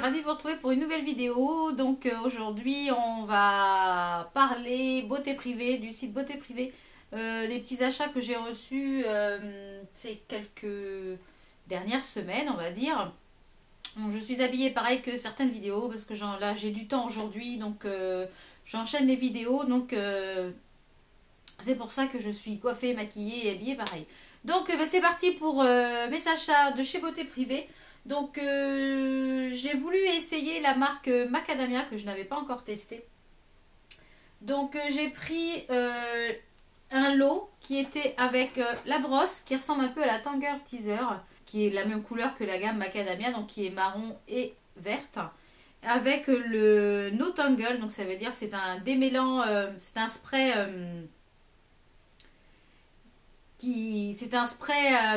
ravie de vous retrouver pour une nouvelle vidéo. Donc aujourd'hui on va parler beauté privée, du site beauté privée, des petits achats que j'ai reçus ces quelques dernières semaines on va dire. Donc, je suis habillée pareil que certaines vidéos parce que là j'ai du temps aujourd'hui, donc j'enchaîne les vidéos, donc c'est pour ça que je suis coiffée, maquillée et habillée pareil. Donc c'est parti pour mes achats de chez beauté privée. Donc j'ai voulu essayer la marque Macadamia que je n'avais pas encore testé. Donc j'ai pris un lot qui était avec la brosse qui ressemble un peu à la Tanger Teaser, qui est la même couleur que la gamme Macadamia, donc qui est marron et verte, avec le No Tangle, donc ça veut dire c'est un démêlant, c'est un spray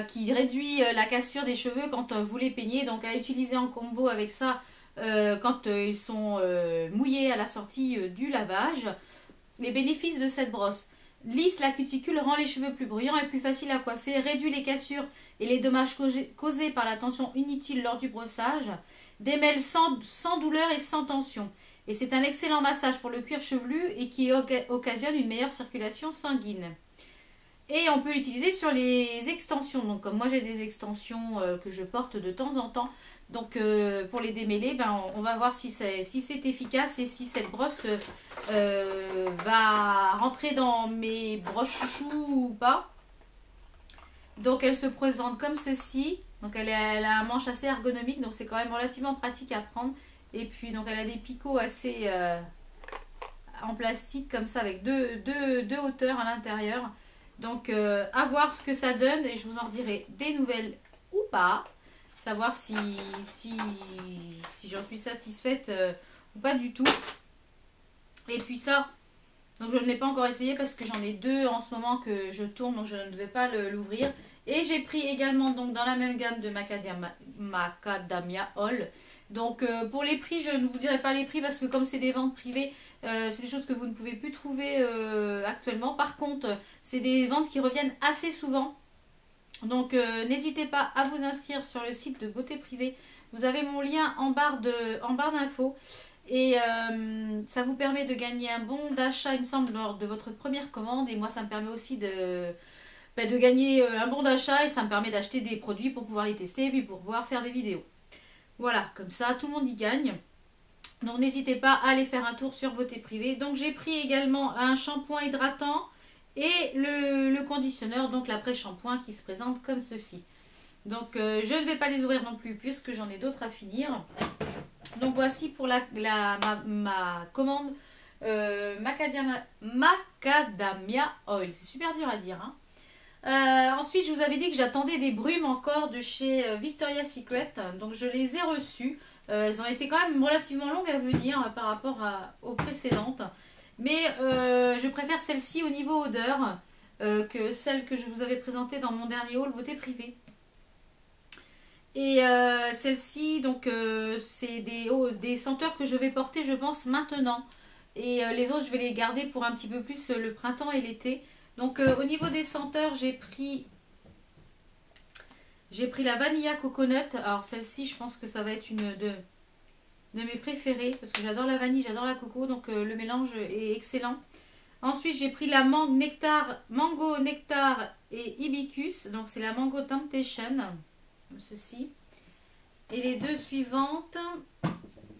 qui réduit la cassure des cheveux quand vous les peignez, donc à utiliser en combo avec ça quand ils sont mouillés à la sortie du lavage. Les bénéfices de cette brosse: lisse la cuticule, rend les cheveux plus brillants et plus faciles à coiffer, réduit les cassures et les dommages causés par la tension inutile lors du brossage, démêle sans douleur et sans tension. Et c'est un excellent massage pour le cuir chevelu et qui occasionne une meilleure circulation sanguine. Et on peut l'utiliser sur les extensions. Donc comme moi j'ai des extensions que je porte de temps en temps. Donc pour les démêler, on va voir si c'est efficace et si cette brosse va rentrer dans mes brosses chouchou ou pas. Donc elle se présente comme ceci. Donc elle a un manche assez ergonomique, donc c'est quand même relativement pratique à prendre. Et puis donc elle a des picots assez en plastique comme ça avec deux hauteurs à l'intérieur. Donc à voir ce que ça donne et je vous en dirai des nouvelles ou pas. Savoir si j'en suis satisfaite ou pas du tout. Et puis ça, donc je ne l'ai pas encore essayé parce que j'en ai deux en ce moment que je tourne, donc je ne vais pas l'ouvrir. Et j'ai pris également donc dans la même gamme de Macadamia All. Donc pour les prix, je ne vous dirai pas les prix parce que comme c'est des ventes privées, c'est des choses que vous ne pouvez plus trouver actuellement. Par contre, c'est des ventes qui reviennent assez souvent. Donc n'hésitez pas à vous inscrire sur le site de beauté privée. Vous avez mon lien en barre d'infos. Et ça vous permet de gagner un bon d'achat, il me semble, lors de votre première commande. Et moi, ça me permet aussi de gagner un bon d'achat et ça me permet d'acheter des produits pour pouvoir les tester et puis pour pouvoir faire des vidéos. Voilà, comme ça, tout le monde y gagne. Donc n'hésitez pas à aller faire un tour sur beauté privée. Donc j'ai pris également un shampoing hydratant et le conditionneur, donc l'après-shampoing qui se présente comme ceci. Donc je ne vais pas les ouvrir non plus puisque j'en ai d'autres à finir. Donc voici pour ma commande Macadamia Oil. C'est super dur à dire, hein. Ensuite, je vous avais dit que j'attendais des brumes encore de chez Victoria's Secret. Donc je les ai reçues. Elles ont été quand même relativement longues à venir par rapport aux précédentes. Mais je préfère celle-ci au niveau odeur que celle que je vous avais présentée dans mon dernier haul beauté privée. Et celle-ci, donc c'est des senteurs que je vais porter, je pense, maintenant. Et les autres, je vais les garder pour un petit peu plus le printemps et l'été. Donc au niveau des senteurs, j'ai pris la Vanilla Coconut. Alors celle-ci, je pense que ça va être une de mes préférées parce que j'adore la vanille, j'adore la coco, donc le mélange est excellent. Ensuite, j'ai pris la mango nectar et hibiscus, donc c'est la Mango Temptation, comme ceci. Et les deux suivantes,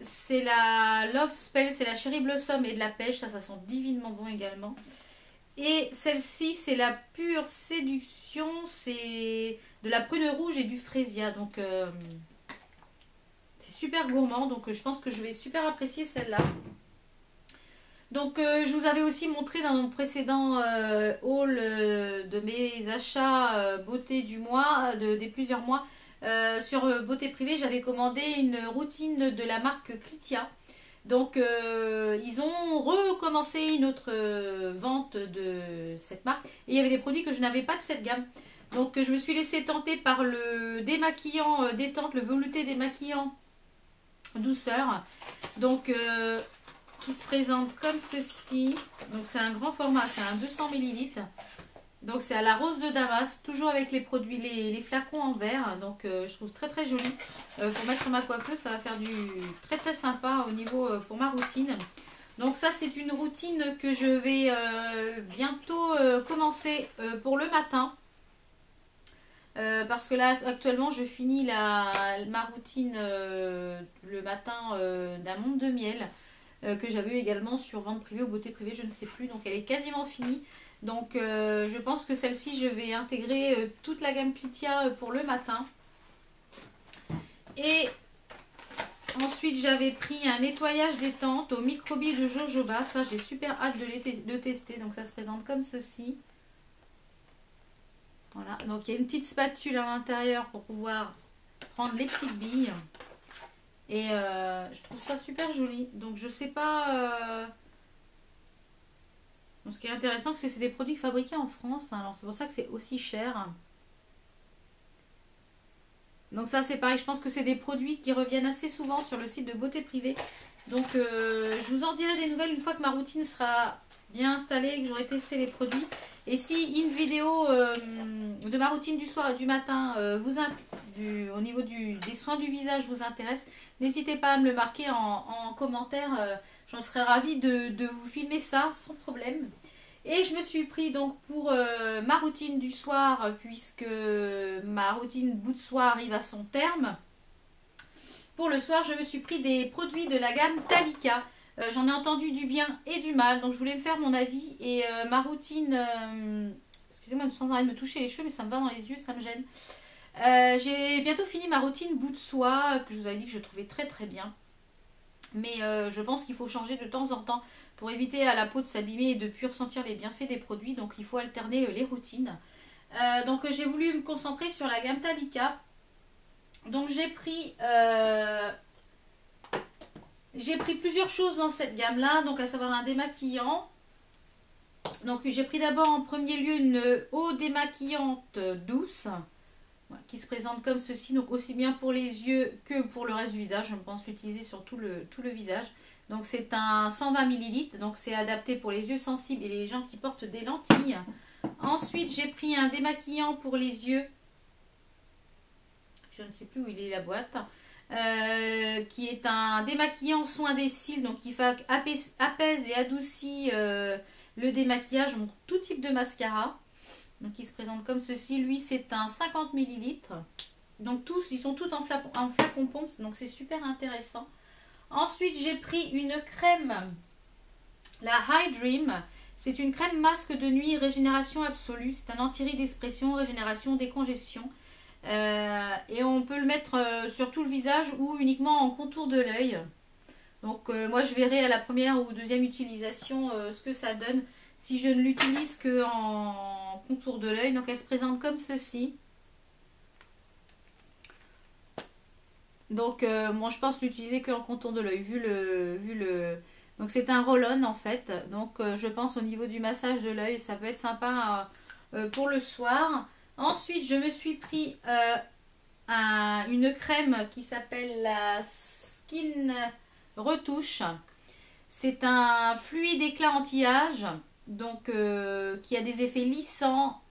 c'est la Love Spell, c'est la Cherry Blossom et de la pêche, ça sent divinement bon également. Et celle-ci, c'est la Pure Séduction, c'est de la prune rouge et du fraisia. Donc, c'est super gourmand. Donc, je pense que je vais super apprécier celle-là. Donc, je vous avais aussi montré dans mon précédent haul de mes achats beauté du mois, des plusieurs mois. Sur beauté privée, j'avais commandé une routine de la marque Clitia. Donc ils ont recommencé une autre vente de cette marque et il y avait des produits que je n'avais pas de cette gamme. Donc je me suis laissée tenter par le démaquillant détente, le velouté démaquillant douceur. Donc qui se présente comme ceci. Donc c'est un grand format, c'est un 200 ml. Donc c'est à la rose de Damas, toujours avec les produits, les flacons en verre. Donc je trouve très très joli. Pour mettre sur ma coiffeuse, ça va faire du très très sympa au niveau pour ma routine. Donc ça c'est une routine que je vais bientôt commencer pour le matin. Parce que là actuellement je finis ma routine le matin d'un monde de miel. Que j'avais eu également sur vente privée ou beauté privée, je ne sais plus. Donc elle est quasiment finie. Donc je pense que celle-ci, je vais intégrer toute la gamme Clitia pour le matin. Et ensuite, j'avais pris un nettoyage des tentes au microbilles de jojoba. Ça, j'ai super hâte de tester. Donc ça se présente comme ceci. Voilà. Donc il y a une petite spatule à l'intérieur pour pouvoir prendre les petites billes. Et je trouve ça super joli. Donc je sais pas... Donc, ce qui est intéressant, c'est que c'est des produits fabriqués en France. Hein. Alors c'est pour ça que c'est aussi cher. Donc ça c'est pareil, je pense que c'est des produits qui reviennent assez souvent sur le site de beauté privée. Donc je vous en dirai des nouvelles une fois que ma routine sera bien installée et que j'aurai testé les produits. Et si une vidéo de ma routine du soir et du matin au niveau des soins du visage vous intéresse, n'hésitez pas à me le marquer en commentaire. J'en serais ravie de vous filmer ça sans problème. Et je me suis pris donc pour ma routine du soir, puisque ma routine bout de soir arrive à son terme. Pour le soir, je me suis pris des produits de la gamme Talika. J'en ai entendu du bien et du mal, donc je voulais me faire mon avis. Et ma routine, excusez-moi sans arrêter de me toucher les cheveux, mais ça me va dans les yeux, ça me gêne. J'ai bientôt fini ma routine bout de soie, que je vous avais dit que je trouvais très très bien. Mais je pense qu'il faut changer de temps en temps pour éviter à la peau de s'abîmer et de ne plus ressentir les bienfaits des produits. Donc il faut alterner les routines. Donc j'ai voulu me concentrer sur la gamme Talika. Donc j'ai pris plusieurs choses dans cette gamme là. Donc à savoir un démaquillant. Donc j'ai pris d'abord en premier lieu une eau démaquillante douce. Qui se présente comme ceci, donc aussi bien pour les yeux que pour le reste du visage. Je pense l'utiliser sur tout le visage. Donc c'est un 120 ml, donc c'est adapté pour les yeux sensibles et les gens qui portent des lentilles. Ensuite j'ai pris un démaquillant pour les yeux, je ne sais plus où il est la boîte, qui est un démaquillant soin des cils, donc qui fait apaise et adoucit le démaquillage, donc tout type de mascara. Donc il se présente comme ceci. Lui c'est un 50 ml. Donc tous, ils sont tous en flacon pompe. Donc c'est super intéressant. Ensuite j'ai pris une crème. La High Dream. C'est une crème masque de nuit régénération absolue. C'est un anti-rides d'expression, régénération, décongestion. Et on peut le mettre sur tout le visage ou uniquement en contour de l'œil. Donc moi je verrai à la première ou deuxième utilisation ce que ça donne. Si je ne l'utilise que en contour de l'œil. Donc elle se présente comme ceci. Donc moi je pense l'utiliser que en contour de l'œil. Donc c'est un roll-on en fait. Donc je pense au niveau du massage de l'œil. Ça peut être sympa pour le soir. Ensuite je me suis pris une crème qui s'appelle la Skin Retouche. C'est un fluide éclat anti-âge. Donc qui a des effets lissants,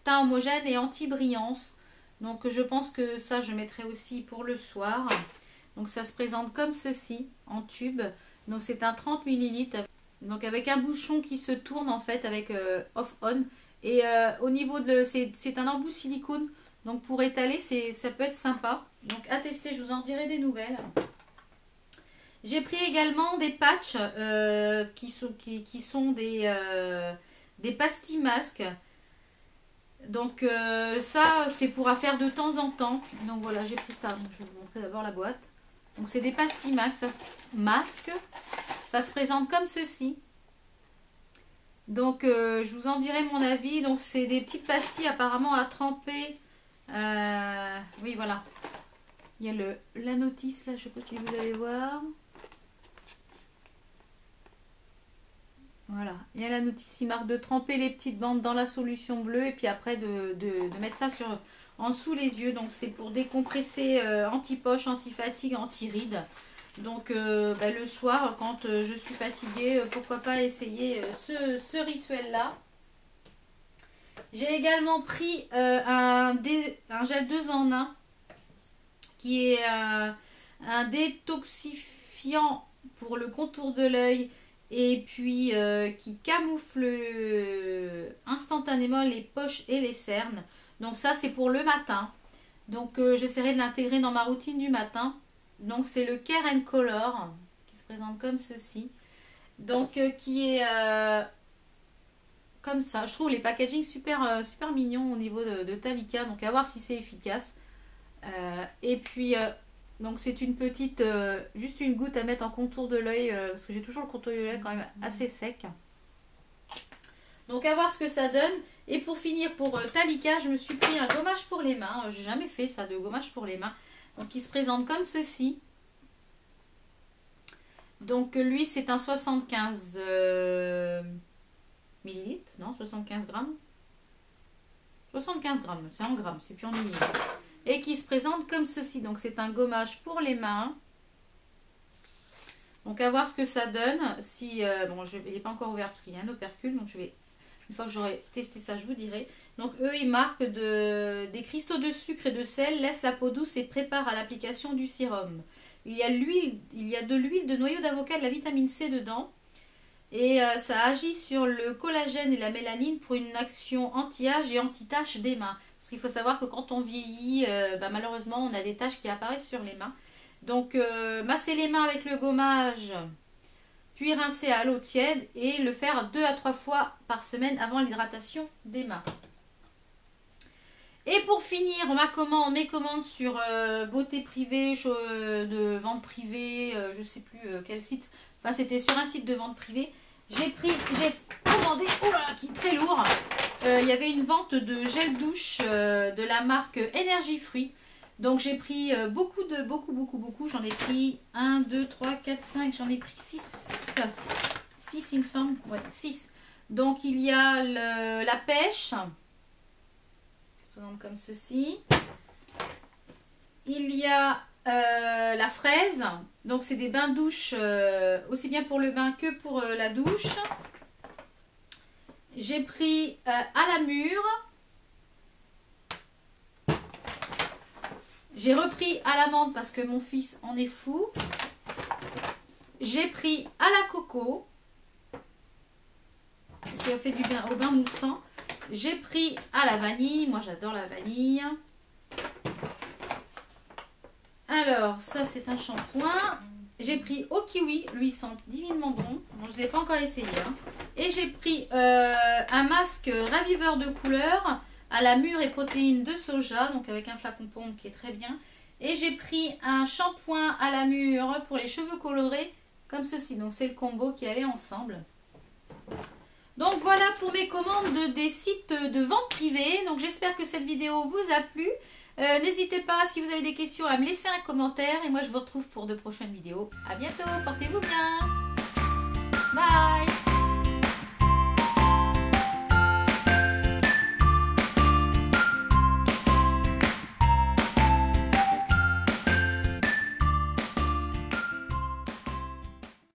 teint homogène et anti-brillance. Donc je pense que ça je mettrai aussi pour le soir. Donc ça se présente comme ceci en tube. Donc c'est un 30 ml. Donc avec un bouchon qui se tourne en fait avec off-on. Et au niveau de... C'est un embout silicone. Donc pour étaler ça peut être sympa. Donc à tester, je vous en dirai des nouvelles. J'ai pris également des patchs qui sont des pastilles masques. Donc ça c'est pour à faire de temps en temps. Donc voilà, j'ai pris ça. Donc, je vais vous montrer d'abord la boîte. Donc c'est des pastilles masques. Ça se présente comme ceci. Donc je vous en dirai mon avis. Donc c'est des petites pastilles apparemment à tremper. Oui voilà. Il y a la notice là, je ne sais pas si vous allez voir. Voilà, il y a la notice, il marque de tremper les petites bandes dans la solution bleue et puis après de mettre ça en dessous les yeux. Donc c'est pour décompresser anti-poche, anti-fatigue, anti-rides. Donc le soir quand je suis fatiguée, pourquoi pas essayer ce rituel là. J'ai également pris un gel 2 en 1 qui est un détoxifiant pour le contour de l'œil et puis qui camoufle instantanément les poches et les cernes. Donc ça c'est pour le matin. Donc j'essaierai de l'intégrer dans ma routine du matin. Donc c'est le Care and Color qui se présente comme ceci. Donc qui est comme ça. Je trouve les packaging super mignons au niveau de Talika. Donc à voir si c'est efficace. Et puis donc c'est une petite, juste une goutte à mettre en contour de l'œil parce que j'ai toujours le contour de l'œil quand même assez sec. Donc à voir ce que ça donne. Et pour finir pour Talika, je me suis pris un gommage pour les mains. J'ai jamais fait ça de gommage pour les mains. Donc il se présente comme ceci. Donc lui c'est un 75 millilitres, non 75 grammes. 75 grammes, c'est en grammes, c'est plus en millilitres. Et qui se présente comme ceci. Donc c'est un gommage pour les mains. Donc à voir ce que ça donne. Si bon, il n'est pas encore ouvert parce qu'il y a un opercule. Donc je vais, une fois que j'aurai testé ça, je vous dirai. Donc eux ils marquent des cristaux de sucre et de sel, laissent la peau douce et préparent à l'application du sérum. Il y a de l'huile de noyau d'avocat et de la vitamine C dedans. Et ça agit sur le collagène et la mélanine pour une action anti-âge et anti-taches des mains. Parce qu'il faut savoir que quand on vieillit, malheureusement, on a des taches qui apparaissent sur les mains. Donc, masser les mains avec le gommage, puis rincer à l'eau tiède et le faire 2 à 3 fois par semaine avant l'hydratation des mains. Et pour finir, mes commandes sur Beauté Privée, de vente privée, je ne sais plus quel site. Enfin, c'était sur un site de vente privée. J'ai commandé, oh là, qui est très lourd. Il y avait une vente de gel douche de la marque Énergie Fruits. Donc j'ai pris beaucoup. J'en ai pris 1, 2, 3, 4, 5. J'en ai pris 6. 6 il me semble. Ouais, 6. Donc il y a la pêche. Se présente comme ceci. Il y a la fraise. Donc c'est des bains douche aussi bien pour le bain que pour la douche. J'ai pris à la mûre. J'ai repris à l'amande parce que mon fils en est fou. J'ai pris à la coco. Ça fait du bien au bain moussant. J'ai pris à la vanille. Moi j'adore la vanille. Alors ça c'est un shampoing. J'ai pris au kiwi. Lui il sent divinement bon. Bon, je ne les ai pas encore essayé. Hein. Et j'ai pris un masque raviveur de couleur à la mûre et protéines de soja, donc avec un flacon pompe qui est très bien. Et j'ai pris un shampoing à la mûre pour les cheveux colorés, comme ceci. Donc c'est le combo qui allait ensemble. Donc voilà pour mes commandes des sites de vente privée. Donc j'espère que cette vidéo vous a plu. N'hésitez pas, si vous avez des questions, à me laisser un commentaire. Et moi je vous retrouve pour de prochaines vidéos. À bientôt, portez-vous bien. Bye.